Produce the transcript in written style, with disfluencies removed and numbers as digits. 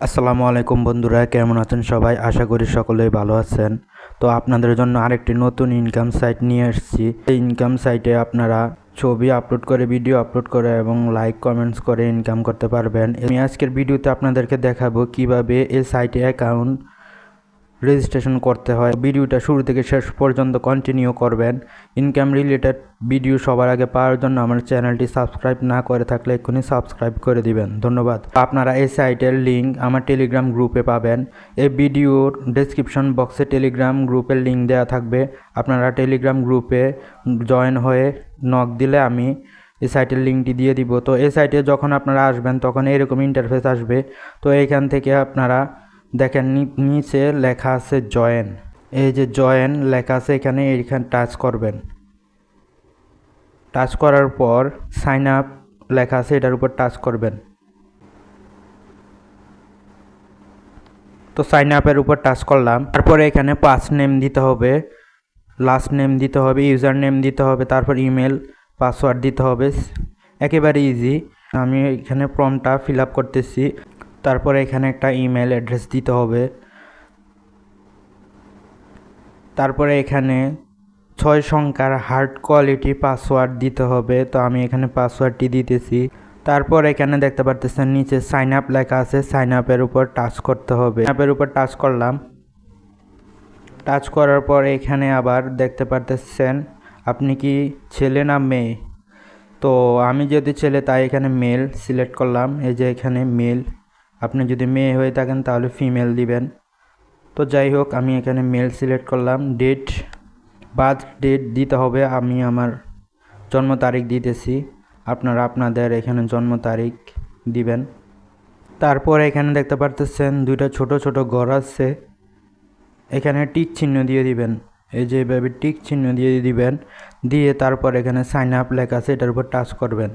আসসালামু আলাইকুম বন্ধুরা, কেমন আছেন সবাই? আশা করি সকলেই ভালো আছেন। তো আপনাদের জন্য আরেকটি নতুন ইনকাম সাইট নিয়ে এসেছি। এই ইনকাম সাইটে আপনারা ছবি আপলোড করে, ভিডিও আপলোড করে এবং লাইক কমেন্টস করে ইনকাম করতে পারবেন। আমি আজকের ভিডিওতে আপনাদেরকে দেখাবো কিভাবে এই সাইটে অ্যাকাউন্ট রেজিস্ট্রেশন করতে হয়। ভিডিওটা শুরু থেকে শেষ পর্যন্ত কন্টিনিউ করবেন। ইনকাম রিলেটেড ভিডিও সবার আগে পাওয়ার জন্য আমার চ্যানেলটি সাবস্ক্রাইব না করে থাকলে এক্ষুনি সাবস্ক্রাইব করে দিবেন, ধন্যবাদ। আপনারা এই সাইটের লিঙ্ক আমার টেলিগ্রাম গ্রুপে পাবেন। এই ভিডিওর ডেসক্রিপশন বক্সে টেলিগ্রাম গ্রুপের লিঙ্ক দেওয়া থাকবে। আপনারা টেলিগ্রাম গ্রুপে জয়েন হয়ে নক দিলে আমি এই সাইটের লিঙ্কটি দিয়ে দিব। তো এই সাইটে যখন আপনারা আসবেন তখন এরকম ইন্টারফেস আসবে। তো এইখান থেকে আপনারা দেখেন নিচে লেখা আছে জয়েন। এই যে জয়েন লেখা আছে এখানে টাচ করবেন। টাচ করার পর সাইন আপ লেখা আছে, এটার উপর টাচ করবেন। তো সাইন আপের উপর টাচ করলাম। তারপরে এখানে ফার্স্ট নেম দিতে হবে, লাস্ট নেম দিতে হবে, ইউজার নেম দিতে হবে, তারপর ইমেল পাসওয়ার্ড দিতে হবে। একেবারে ইজি। আমি এখানে ফর্মটা ফিল আপ করতেছি। তারপরে এখানে একটা ইমেল অ্যাড্রেস দিতে হবে। তারপরে এখানে 6 সংখ্যার হার্ড কোয়ালিটি পাসওয়ার্ড দিতে হবে। তো আমি এখানে পাসওয়ার্ডটি দিতেছি। তারপর এখানে দেখতে পারতেছেন নিচে সাইন আপ লেখা আছে, সাইন আপের উপর টাচ করতে হবে। অ্যাপের উপর টাচ করলাম। টাচ করার পর এখানে আবার দেখতে পারতেছেন আপনি কি ছেলে না মেয়ে। তো আমি যদি ছেলে তাই এখানে মেল সিলেক্ট করলাম। এই যে এখানে মেল। আপনি যদি মেয়ে হয়ে থাকেন তাহলে ফিমেল দিবেন। তো যাই হোক, আমি এখানে মেল সিলেক্ট করলাম। ডেট, বার্থ ডেট দিতে হবে। আমি আমার জন্ম তারিখ দিতেছি, আপনারা আপনাদের এখানে জন্ম তারিখ দিবেন। তারপর এখানে দেখতে পারতেছেন দুইটা ছোট ছোট ঘর আছে, এখানে টিক চিহ্ন দিয়ে দিবেন। এই যে এভাবে টিক চিহ্ন দিয়ে দিবেন। দিয়ে তারপর এখানে সাইন আপ লেখা আছে, এটার উপর টাচ করবেন।